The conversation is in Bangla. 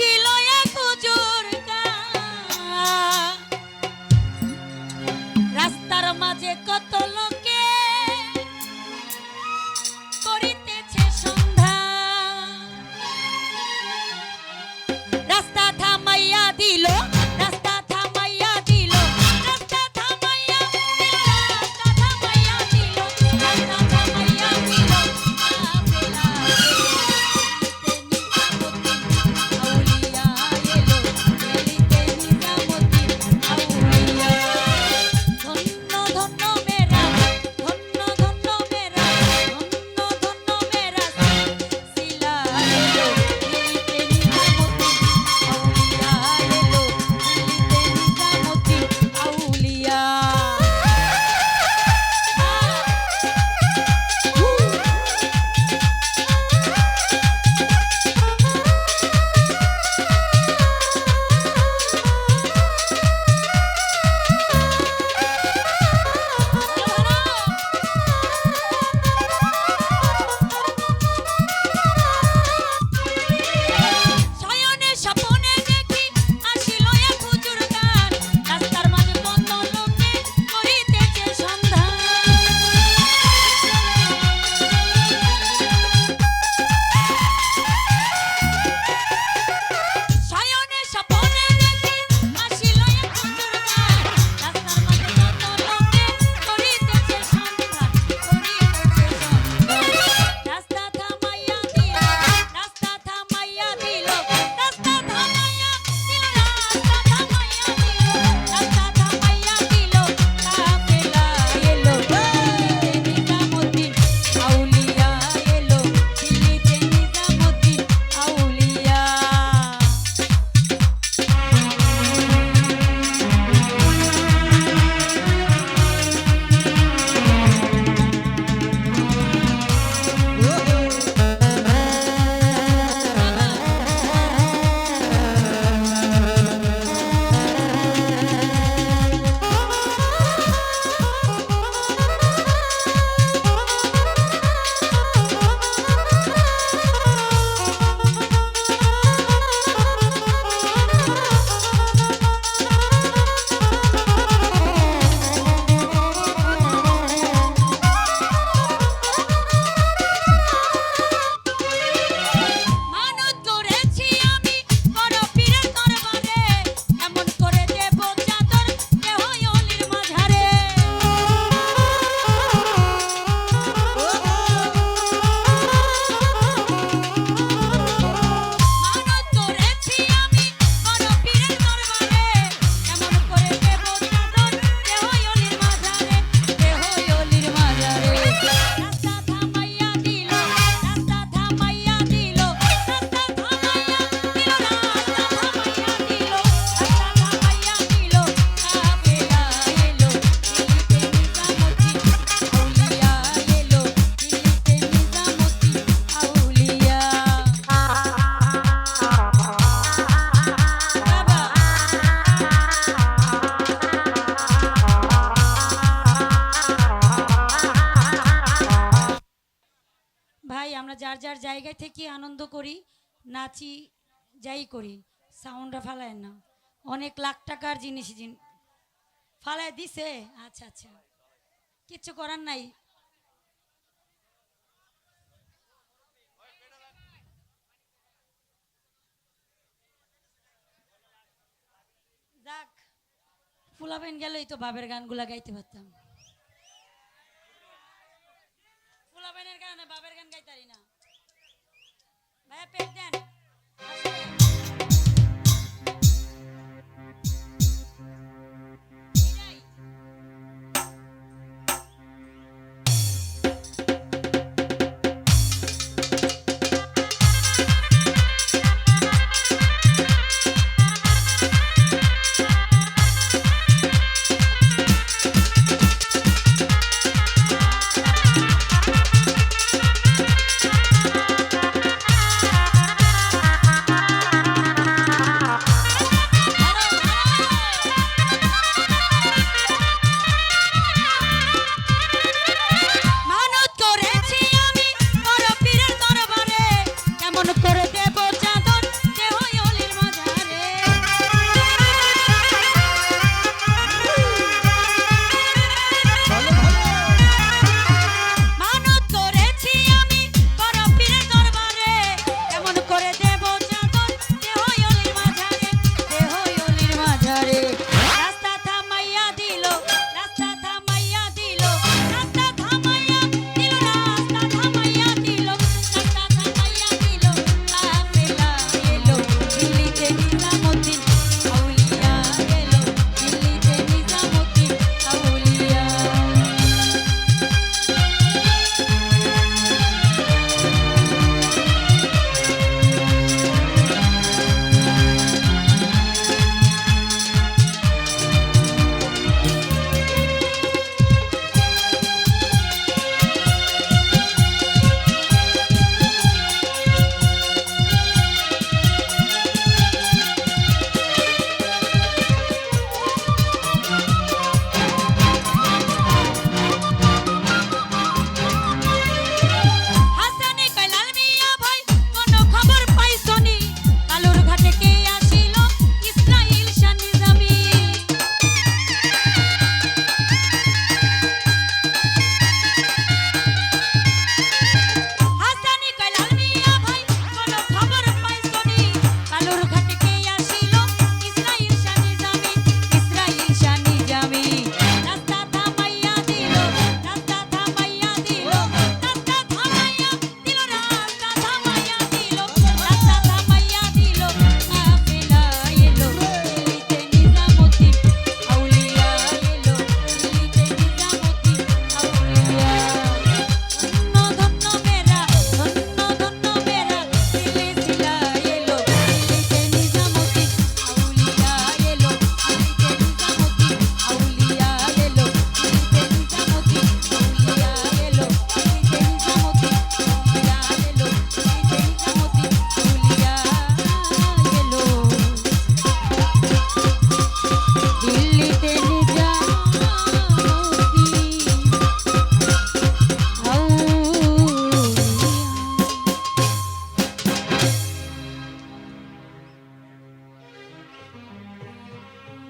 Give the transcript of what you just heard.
আসিল এক হুজুর রাস্তার মাঝে কত লোকে করিতেছে সন্ধ্যা রাস্তা থামাইয়া দিল রাস্তা থামাইয়া দিল রাস্তা থামাইয়া দিল রাস্তা থামাইয়া দিল রাস্তা থামাইয়া দিল আউলিয়া এলো গলিতে নিজামতি আউলিয়া ধন্য ধন্য মেরা ধন্য ধন্য মেরা ধন্য ধন্য মেরা সিলা এলো গলিতে নিজামতি আউলিয়া এলো গলিতে নিজামতি আউলিয়া শয়নে স্বপনে দেখি আসিল এক হুজুর গান রাস্তার মাঝে কত লোকে করিতেছে সন্ধান শয়নে স্বপনে দেখি আসিল এক হুজুর গান রাস্তার মাঝে কত লোকে করিতেছে সন্ধান রাস্তা থামাইয়া দিল রাস্তা থামাইয়া দিল রাস্তা থামাইয়া দিল রাস্তা থামাইয়া দিল রাস্তা থামাইয়া দিল কাফেলা এলো দিল্লিতে নিজামুদ্দিন আউলিয়া এলো দিল্লিতে নিজামুদ্দিন আউলিয়া মানত করেছি আমি বড় পীরের দরবারে এমন করে দেব চাদর দেহ অলির মাঝারে মানত করেছি আমি বড় পীরের দরবারে এমন করে দেব চাদর দেহ অলির মাঝারে দেহ অলির মাঝারে রাস্তা থামাইয়া দিল রাস্তা থামাইয়া দিল রাস্তা থামাইয়া দিল রাস্তা থামাইয়া দিল রাস্তা থামাইয়া দিল কাফেলা এলো দিল্লিতে নিজামতি আউলিয়া এলো দিল্লিতে নিজামতি আউলিয়া বাবা ভাই আমরা যার যার জায়গায় থেকে আনন্দ করি নাচি যাই করি সাউন্ডটা ফালায় না অনেক লাখ টাকার জিনিস ফালায় দিছে আচ্ছা আচ্ছা কিচ্ছু করার নাই যাক ফুলাবেন গেলেই তো বাবের গানগুলা গাইতে পারতাম